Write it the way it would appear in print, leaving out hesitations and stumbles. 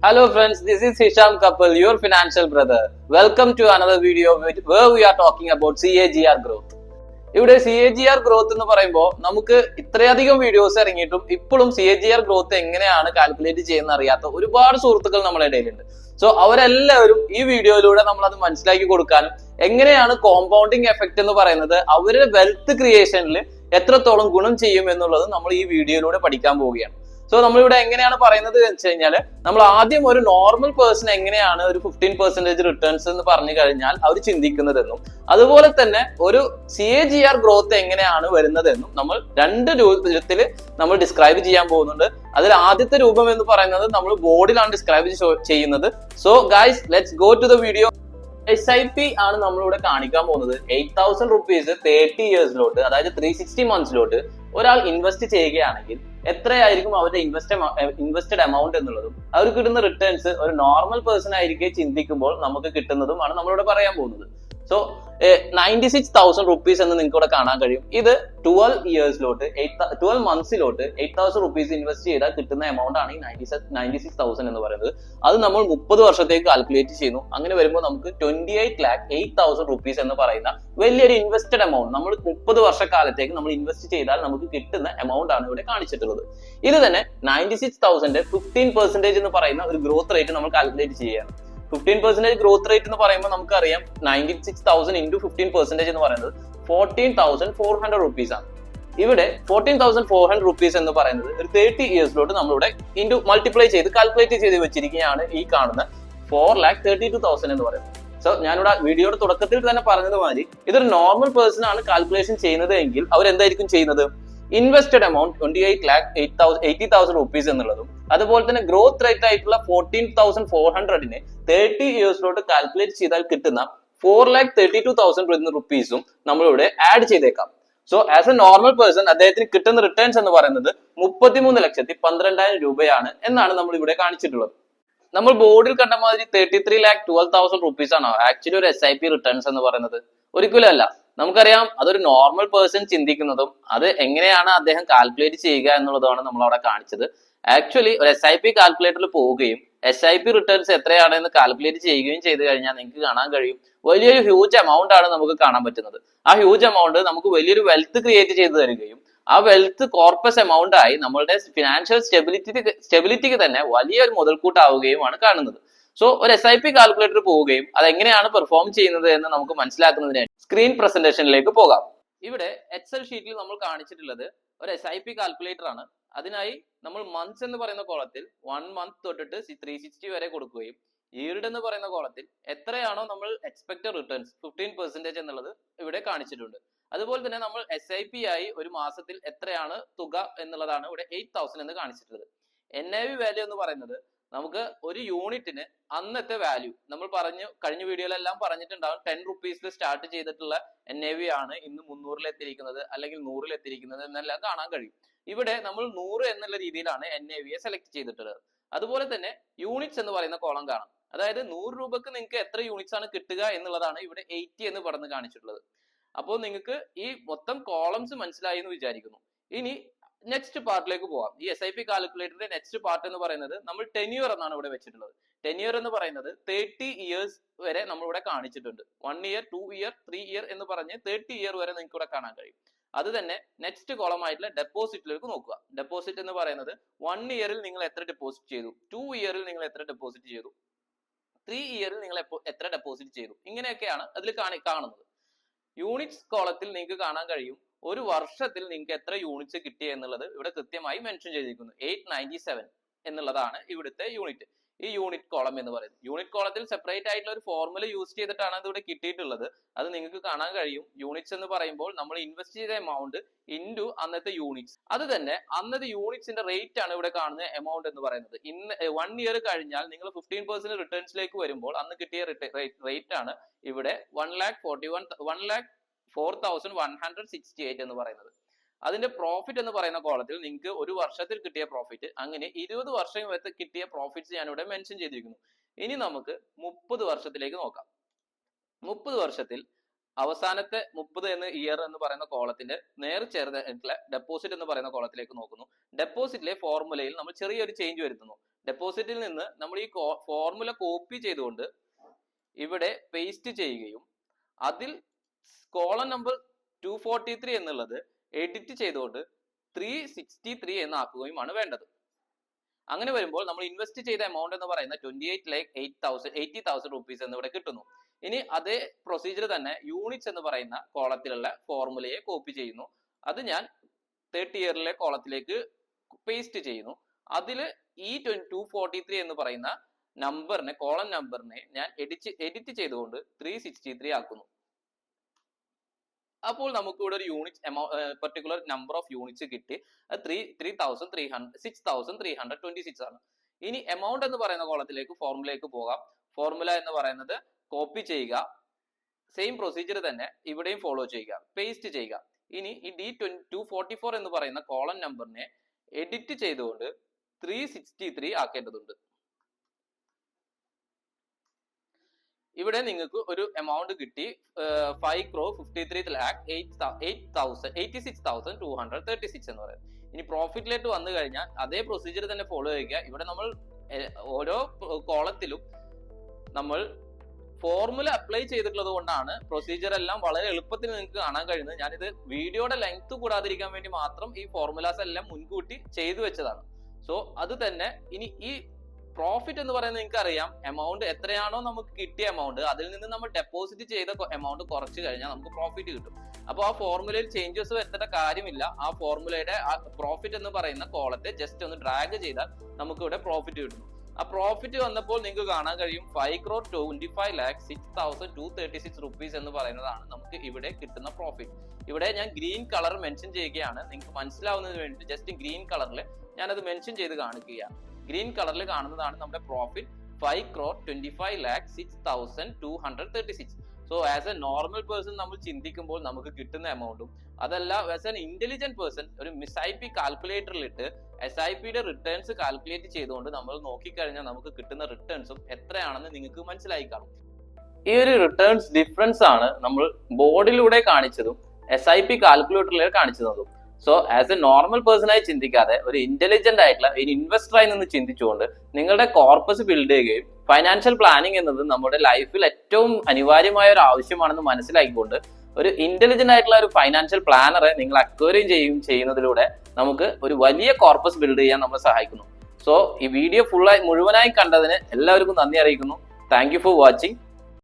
Hello friends, this is Hisham Kapil, your financial brother. Welcome to another video where we are talking about CAGR growth. ഇവിടെ CAGR growth എന്ന് പറയുമ്പോൾ നമുക്ക് ഇത്രയധികം videos ഇറങ്ങിയിട്ടും ഇപ്പോഴും CAGR growth എങ്ങനെയാണ് calculate ചെയ്യുന്ന അറിയാത്ത ഒരുപാട് സുഹൃത്തുക്കൾ നമ്മുടെ ഇടയിലുണ്ട്. സോ അവരെല്ലാവരും ഈ വീഡിയോയിലൂടെ നമ്മൾ അത് മനസ്സിലാക്കി കൊടുക്കാനും എങ്ങനെയാണ് കോമ്പൗണ്ടിങ് എഫക്ട് എന്ന് പറയുന്നത് അവരുടെ വെൽത്ത് ക്രിയേഷനിൽ എത്രത്തോളം ഗുണം ചെയ്യും എന്നുള്ളത് നമ്മൾ ഈ വീഡിയോയിലൂടെ പഠിക്കാൻ പോവുകയാണ്. സോ നമ്മളിവിടെ എങ്ങനെയാണ് പറയുന്നത് വെച്ച് കഴിഞ്ഞാൽ നമ്മൾ ആദ്യം ഒരു നോർമൽ പേഴ്സൺ എങ്ങനെയാണ് ഒരു 15% റിട്ടേൺസ് എന്ന് പറഞ്ഞു കഴിഞ്ഞാൽ അവർ ചിന്തിക്കുന്നതെന്നും അതുപോലെ തന്നെ ഒരു CAGR ഗ്രോത്ത് എങ്ങനെയാണ് വരുന്നതെന്നും നമ്മൾ രണ്ട് രൂപത്തിൽ നമ്മൾ ഡിസ്ക്രൈബ് ചെയ്യാൻ പോകുന്നുണ്ട്. അതിൽ ആദ്യത്തെ രൂപം എന്ന് പറയുന്നത് നമ്മൾ ബോർഡിലാണ് ഡിസ്ക്രൈബ് ചെയ്യുന്നത്. So guys, let's go to the video. SIP ആണ് നമ്മളിവിടെ കാണിക്കാൻ പോകുന്നത്. 8,000 റുപ്പീസ് 30 ഇയേഴ്സിലോട്ട്, അതായത് 360 മന്ത്സിലോട്ട് ഒരാൾ ഇൻവെസ്റ്റ് ചെയ്യുകയാണെങ്കിൽ എത്രയായിരിക്കും അവരുടെ ഇൻവെസ്റ്റഡ് എമൗണ്ട് എന്നുള്ളതും അവർക്ക് കിട്ടുന്ന റിട്ടേൺസ് ഒരു നോർമൽ പേഴ്സൺ ആയിരിക്കും ചിന്തിക്കുമ്പോൾ നമുക്ക് കിട്ടുന്നതുമാണ് നമ്മളിവിടെ പറയാൻ പോകുന്നത്. സോ 96,000 റുപ്പീസ് എന്ന് നിങ്ങൾക്ക് ഇവിടെ കാണാൻ കഴിയും. ഇത് 12 മന്ത്സിലോട്ട് 8,000 റുപ്പീസ് ഇൻവെസ്റ്റ് ചെയ്താൽ കിട്ടുന്ന എമൗണ്ട് ആണ് ഈ 96,000 എന്ന് പറയുന്നത്. അത് നമ്മൾ 30 വർഷത്തേക്ക് കാൽക്കുലേറ്റ് ചെയ്യുന്നു. അങ്ങനെ വരുമ്പോൾ നമുക്ക് 28,08,000 റുപ്പീസ് എന്ന് പറയുന്ന വലിയൊരു ഇൻവെസ്റ്റഡ് എമൗണ്ട് നമ്മൾ 30 വർഷക്കാലത്തേക്ക് നമ്മൾ ഇൻവെസ്റ്റ് ചെയ്താൽ നമുക്ക് കിട്ടുന്ന എമൗണ്ട് ആണ് ഇവിടെ കാണിച്ചിട്ടുള്ളത്. ഇത് തന്നെ 96,000 15% എന്ന് പറയുന്ന ഒരു ഗ്രോത്ത് റേറ്റ് നമ്മൾ കാൽക്കുലേറ്റ് ചെയ്യുകയാണ്. 15% ഗ്രോത്ത് റേറ്റ് എന്ന് പറയുമ്പോൾ നമുക്കറിയാം 96,000 into 15% എന്ന് പറയുന്നത് 14,400 റുപ്പീസ് ആണ്. ഇവിടെ 14,400 റുപ്പീസ് എന്ന് പറയുന്നത് ഒരു 30 ഇയേഴ്സിലോട്ട് നമ്മളിവിടെ ഇൻറ്റു മൾട്ടിപ്ലൈ ചെയ്ത് കാൽക്കുലേറ്റ് ചെയ്ത് വെച്ചിരിക്കുകയാണ് ഈ കാണുന്ന 4,32,000 എന്ന് പറയുന്നത്. സോ ഞാനിവിടെ വീഡിയോയുടെ തുടക്കത്തിൽ തന്നെ പറഞ്ഞതുമാതിരി ഇതൊരു നോർമൽ പേഴ്സൺ ആണ് കാൽക്കുലേഷൻ ചെയ്യുന്നത് എങ്കിൽ അവരെന്തായിരിക്കും ചെയ്യുന്നത്? ഇൻവെസ്റ്റഡ് എമൗണ്ട് 28,80,000 റുപ്പീസ് എന്നുള്ളതും അതുപോലെ തന്നെ ഗ്രോത്ത് റേറ്റ് ആയിട്ടുള്ള 14,400 30 ഇയേഴ്സിലോട്ട് കാൽക്കുലേറ്റ് ചെയ്താൽ കിട്ടുന്ന 4,32,000 റുപ്പീസും നമ്മളിവിടെ ആഡ് ചെയ്തേക്കാം. So as a normal person അദ്ദേഹത്തിന് കിട്ടുന്ന റിട്ടേൺസ് എന്ന് പറയുന്നത് 33,12,000 രൂപയാണ് എന്നാണ് നമ്മൾ ഇവിടെ കാണിച്ചിട്ടുള്ളത്. നമ്മൾ ബോർഡിൽ കണ്ട മാതിരി 33,12,000 റുപ്പീസ് ആണോ ആക്ച്വലി ഒരു SIP റിട്ടേൺസ് എന്ന് പറയുന്നത്? ഒരിക്കലും അല്ല. നമുക്കറിയാം അതൊരു നോർമൽ പേഴ്സൺ ചിന്തിക്കുന്നതും അത് എങ്ങനെയാണ് അദ്ദേഹം കാൽക്കുലേറ്റ് ചെയ്യുക എന്നുള്ളതാണ് നമ്മൾ അവിടെ കാണിച്ചത്. ആക്ച്വലി ഒരു SIP കാൽക്കുലേറ്ററിൽ പോവുകയും SIP റിട്ടേൺസ് എത്രയാണെന്ന് കാൽക്കുലേറ്റ് ചെയ്യുകയും ചെയ്ത് കഴിഞ്ഞാൽ നിങ്ങൾക്ക് കാണാൻ കഴിയും വലിയൊരു ഹ്യൂജ് എമൗണ്ട് ആണ് നമുക്ക് കാണാൻ പറ്റുന്നത്. ആ ഹ്യൂജ് എമൗണ്ട് നമുക്ക് വലിയൊരു വെൽത്ത് ക്രിയേറ്റ് ചെയ്ത് തരികയും ആ വെൽത്ത് കോർപ്പസ് എമൗണ്ട് ആയി നമ്മളുടെ ഫിനാൻഷ്യൽ സ്റ്റെബിലിറ്റിക്ക് തന്നെ വലിയൊരു മുതൽക്കൂട്ടാവുകയുമാണ് കാണുന്നത്. സോ ഒരു SIP കാൽക്കുലേറ്റർ പോവുകയും അതെങ്ങനെയാണ് പെർഫോം ചെയ്യുന്നത് എന്ന് നമുക്ക് മനസ്സിലാക്കുന്നതിനായി സ്ക്രീൻ പ്രസന്റേഷനിലേക്ക് പോകാം. ഇവിടെ എക്സൽ ഷീറ്റിൽ നമ്മൾ കാണിച്ചിട്ടുള്ളത് ഒരു SIP കാൽക്കുലേറ്റർ ആണ്. അതിനായി നമ്മൾ മന്ത്സ് എന്ന് പറയുന്ന കോളത്തിൽ 1 മന്ത് തൊട്ടിട്ട് 360 വരെ കൊടുക്കുകയും ഈൽഡ് എന്ന് പറയുന്ന കോളത്തിൽ എത്രയാണോ നമ്മൾ എക്സ്പെക്ടഡ് റിട്ടേൺസ് 15% എന്നുള്ളത് ഇവിടെ കാണിച്ചിട്ടുണ്ട്. അതുപോലെ തന്നെ നമ്മൾ SIP ആയി ഒരു മാസത്തിൽ എത്രയാണ് തുക എന്നുള്ളതാണ് ഇവിടെ 8,000 എന്ന് കാണിച്ചിട്ടുള്ളത്. NAV വാല്യൂ എന്ന് പറയുന്നത് നമുക്ക് ഒരു യൂണിറ്റിന് അന്നത്തെ വാല്യൂ നമ്മൾ കഴിഞ്ഞ വീഡിയോയിലെല്ലാം പറഞ്ഞിട്ടുണ്ടാവും 10 റുപ്പീസിൽ സ്റ്റാർട്ട് ചെയ്തിട്ടുള്ള NAV ആണ് ഇന്ന് 300-ൽ എത്തിയിരിക്കുന്നത് അല്ലെങ്കിൽ 100-ൽ എത്തിയിരിക്കുന്നത് എന്നെല്ലാം കാണാൻ കഴിയും. ഇവിടെ നമ്മൾ 100 എന്നുള്ള രീതിയിലാണ് NAVയെ സെലക്ട് ചെയ്തിട്ടുള്ളത്. അതുപോലെ തന്നെ യൂണിറ്റ്സ് എന്ന് പറയുന്ന കോളം കാണാം. അതായത് 100 രൂപക്ക് നിങ്ങൾക്ക് എത്ര യൂണിറ്റ്സ് ആണ് കിട്ടുക എന്നുള്ളതാണ് ഇവിടെ 80 എന്ന് പറഞ്ഞ് കാണിച്ചിട്ടുള്ളത്. അപ്പോൾ നിങ്ങൾക്ക് ഈ മൊത്തം കോളംസ് മനസ്സിലായി എന്ന് വിചാരിക്കുന്നു. ഇനി നെക്സ്റ്റ് പാർട്ടിലേക്ക് പോവാം. ഈ SIP കാൽക്കുലേറ്ററിന്റെ നെക്സ്റ്റ് പാർട്ട് എന്ന് പറയുന്നത് നമ്മൾ ടെന്യൂർ എന്നാണ് ഇവിടെ വെച്ചിട്ടുള്ളത്. ടെന്യൂർ എന്ന് പറയുന്നത് 30 ഇയേഴ്സ് വരെ നമ്മളിവിടെ കാണിച്ചിട്ടുണ്ട്. 1 ഇയർ 2 ഇയർ 3 ഇയർ എന്ന് പറഞ്ഞ് 30 ഇയർ വരെ നിങ്ങൾക്ക് ഇവിടെ കാണാൻ കഴിയും. അത് തന്നെ നെക്സ്റ്റ് കോളം ആയിട്ടുള്ള ഡെപ്പോസിറ്റിലേക്ക് നോക്കുക. ഡെപ്പോസിറ്റ് എന്ന് പറയുന്നത് 1 ഇയറിൽ നിങ്ങൾ എത്ര ഡെപ്പോസിറ്റ് ചെയ്തു, 2 ഇയറിൽ നിങ്ങൾ എത്ര ഡെപ്പോസിറ്റ് ചെയ്തു, 3 ഇയറിൽ നിങ്ങൾ എത്ര ഡെപ്പോസിറ്റ് ചെയ്തു, ഇങ്ങനെയൊക്കെയാണ് അതിൽ കാണുന്നത്. യൂണിറ്റ്സ് കോളത്തിൽ നിങ്ങൾക്ക് കാണാൻ കഴിയും ഒരു വർഷത്തിൽ നിങ്ങൾക്ക് എത്ര യൂണിറ്റ്സ് കിട്ടി എന്നുള്ളത് ഇവിടെ കൃത്യമായി മെൻഷൻ ചെയ്തിരിക്കുന്നു. 897 എന്നുള്ളതാണ് ഇവിടുത്തെ യൂണിറ്റ്. ഈ യൂണിറ്റ് കോളം എന്ന് പറയുന്നത് യൂണിറ്റ് കോളത്തിൽ സെപ്പറേറ്റ് ആയിട്ടുള്ള ഒരു ഫോർമുല യൂസ് ചെയ്തിട്ടാണ് അത് ഇവിടെ കിട്ടിയിട്ടുള്ളത്. അത് നിങ്ങൾക്ക് കാണാൻ കഴിയും. യൂണിറ്റ്സ് എന്ന് പറയുമ്പോൾ നമ്മൾ ഇൻവെസ്റ്റ് ചെയ്ത എമൗണ്ട് ഇൻറ്റു അന്നത്തെ യൂണിറ്റ്സ്. അത് തന്നെ അന്നത്തെ യൂണിറ്റ്സിന്റെ റേറ്റ് ആണ് ഇവിടെ കാണുന്ന എമൗണ്ട് എന്ന് പറയുന്നത്. ഇന്ന് 1 ഇയർ കഴിഞ്ഞാൽ നിങ്ങൾ 15% റിട്ടേൺസിലേക്ക് വരുമ്പോൾ അന്ന് കിട്ടിയ റേറ്റ് ആണ് ഇവിടെ 1,04,168 എന്ന് പറയുന്നത്. അതിന്റെ പ്രോഫിറ്റ് എന്ന് പറയുന്ന കോളത്തിൽ നിങ്ങൾക്ക് ഒരു വർഷത്തിൽ കിട്ടിയ പ്രോഫിറ്റ്, അങ്ങനെ 20 വർഷം വരെ കിട്ടിയ പ്രോഫിറ്റ്സ് ഞാൻ ഇവിടെ മെൻഷൻ ചെയ്തിരിക്കുന്നു. ഇനി നമുക്ക് 30 വർഷത്തിലേക്ക് നോക്കാം. 30 വർഷത്തിൽ അവസാനത്തെ 30 എന്ന ഇയർ എന്ന് പറയുന്ന കോളത്തിന്റെ നേർ ചേർന്നിട്ടുള്ള ഡെപ്പോസിറ്റ് എന്ന് പറയുന്ന കോളത്തിലേക്ക് നോക്കുന്നു. ഡെപ്പോസിറ്റിലെ ഫോർമുലയിൽ നമ്മൾ ചെറിയൊരു ചേഞ്ച് വരുത്തുന്നു. ഡെപ്പോസിറ്റിൽ നിന്ന് നമ്മൾ ഈ ഫോർമുല കോപ്പി ചെയ്തുകൊണ്ട് ഇവിടെ പേസ്റ്റ് ചെയ്യുകയും അതിൽ കോളം നമ്പർ 243 എന്നുള്ളത് എഡിറ്റ് ചെയ്തുകൊണ്ട് 363 എന്നാക്കുകയുമാണ് വേണ്ടത്. അങ്ങനെ വരുമ്പോൾ നമ്മൾ ഇൻവെസ്റ്റ് ചെയ്ത എമൗണ്ട് എന്ന് പറയുന്ന 28,80,000 റുപ്പീസ് എന്നിവിടെ കിട്ടുന്നു. ഇനി അതേ പ്രൊസീജിയർ തന്നെ യൂണിറ്റ്സ് എന്ന് പറയുന്ന കോളത്തിലുള്ള ഫോർമുലയെ കോപ്പി ചെയ്യുന്നു. അത് ഞാൻ 30 ഇയറിലെ കോളത്തിലേക്ക് പേസ്റ്റ് ചെയ്യുന്നു. അതിൽ ഈ 243 എന്ന് പറയുന്ന നമ്പറിനെ, കോളം നമ്പറിനെ ഞാൻ എഡിറ്റ് ചെയ്തുകൊണ്ട് 363 ആക്കുന്നു. അപ്പോൾ നമുക്ക് ഇവിടെ ഒരു unit particular number of units കിട്ടി. 6,326 ആണ്. ഇനി എമൗണ്ട് എന്ന് പറയുന്ന കോളത്തിലേക്ക് ഫോർമുലയിലേക്ക് പോകാം. ഫോർമുല എന്ന് പറയുന്നത് കോപ്പി ചെയ്യുക, സെയിം പ്രൊസീജിയർ തന്നെ ഇവിടെയും ഫോളോ ചെയ്യുക, പേസ്റ്റ് ചെയ്യുക. ഇനി ഈ D244 എന്ന് പറയുന്ന കോളം നമ്പറിനെ എഡിറ്റ് ചെയ്തുകൊണ്ട് 363 ആക്കേണ്ടതുണ്ട്. ഇവിടെ നിങ്ങൾക്ക് ഒരു എമൗണ്ട് കിട്ടി, 5,53,86,236 എന്ന് പറയുന്നത്. ഇനി പ്രോഫിറ്റിലേക്ക് വന്നു കഴിഞ്ഞാൽ അതേ പ്രൊസീജിയർ തന്നെ ഫോളോ ചെയ്യുക. ഇവിടെ നമ്മൾ ഓരോ കോളത്തിലും നമ്മൾ ഫോർമുല അപ്ലൈ ചെയ്തിട്ടുള്ളത് കൊണ്ടാണ് പ്രൊസീജിയർ എല്ലാം വളരെ എളുപ്പത്തിൽ നിങ്ങൾക്ക് കാണാൻ കഴിയുന്നത്. ഞാനിത് വീഡിയോയുടെ ലെങ്ത് കൂടാതിരിക്കാൻ വേണ്ടി മാത്രം ഈ ഫോർമുലാസ് എല്ലാം മുൻകൂട്ടി ചെയ്തു വെച്ചതാണ്. സോ അത് തന്നെ ഇനി ഈ പ്രോഫിറ്റ് എന്ന് പറയുന്നത് നിങ്ങൾക്ക് അറിയാം, എമൗണ്ട് എത്രയാണോ നമുക്ക് കിട്ടിയ എമൗണ്ട് അതിൽ നിന്ന് നമ്മൾ ഡെപ്പോസിറ്റ് ചെയ്ത എമൗണ്ട് കുറച്ച് കഴിഞ്ഞാൽ നമുക്ക് പ്രോഫിറ്റ് കിട്ടും. അപ്പോൾ ആ ഫോർമുലയിൽ ചേഞ്ചസ് വരുത്തേണ്ട കാര്യമില്ല. ആ ഫോർമുലയുടെ പ്രോഫിറ്റ് എന്ന് പറയുന്ന കോളത്തെ ജസ്റ്റ് ഒന്ന് ഡ്രാഗ് ചെയ്താൽ നമുക്ക് ഇവിടെ പ്രോഫിറ്റ് കിട്ടും. ആ പ്രോഫിറ്റ് വന്നപ്പോൾ നിങ്ങൾക്ക് കാണാൻ കഴിയും 5,25,06,236 റുപ്പീസ് എന്ന് പറയുന്നതാണ് നമുക്ക് ഇവിടെ കിട്ടുന്ന പ്രോഫിറ്റ്. ഇവിടെ ഞാൻ ഗ്രീൻ കളർ മെൻഷൻ ചെയ്യുകയാണ്, നിങ്ങൾക്ക് മനസ്സിലാവുന്നതിന് വേണ്ടി ജസ്റ്റ് ഗ്രീൻ കളറിൽ ഞാനത് മെൻഷൻ ചെയ്ത് കാണിക്കുകയാണ്. ഗ്രീൻ കളറിൽ കാണുന്നതാണ് നമ്മുടെ profit 5,25,06,236. So as a normal person നമ്മൾ ചിന്തിക്കുമ്പോൾ നമുക്ക് കിട്ടുന്ന എമൗണ്ടും അതല്ല ആസ് എൻ ഇന്റലിജന്റ് പേഴ്സൺ ഒരു SIP കാൽക്കുലേറ്ററിലിട്ട് SIPയുടെ റിട്ടേൺസ് കാൽക്കുലേറ്റ് ചെയ്തുകൊണ്ട് നമ്മൾ നോക്കിക്കഴിഞ്ഞാൽ നമുക്ക് കിട്ടുന്ന റിട്ടേൺസും എത്രയാണെന്ന് നിങ്ങൾക്ക് മനസ്സിലായി കാണും. ഈ ഒരു റിട്ടേൺസ് ഡിഫറൻസ് ആണ് നമ്മൾ ബോർഡിലൂടെ കാണിച്ചതും SIP കാൽക്കുലേറ്ററിലൂടെ കാണിച്ചതും. So as a normal person ആയി ചിന്തിക്കാതെ ഒരു ഇന്റലിജന്റ് ആയിട്ടുള്ള ഒരു ഇൻവെസ്റ്ററായി നിന്ന് ചിന്തിച്ചുകൊണ്ട് നിങ്ങളുടെ കോർപ്പസ് ബിൽഡ് ചെയ്യുകയും ഫൈനാൻഷ്യൽ പ്ലാനിങ് എന്നത് നമ്മുടെ ലൈഫിൽ ഏറ്റവും അനിവാര്യമായ ഒരു ആവശ്യമാണെന്ന് മനസ്സിലാക്കിക്കൊണ്ട് ഒരു ഇന്റലിജന്റ് ആയിട്ടുള്ള ഒരു ഫൈനാൻഷ്യൽ പ്ലാനറെ നിങ്ങൾ അക്വയർ ചെയ്യുന്നതിലൂടെ നമുക്ക് ഒരു വലിയ കോർപ്പസ് ബിൽഡ് ചെയ്യാൻ നമ്മളെ സഹായിക്കുന്നു. സോ ഈ വീഡിയോ മുഴുവനായി കണ്ടതിന് എല്ലാവർക്കും നന്ദി അറിയിക്കുന്നു. Thank you for watching.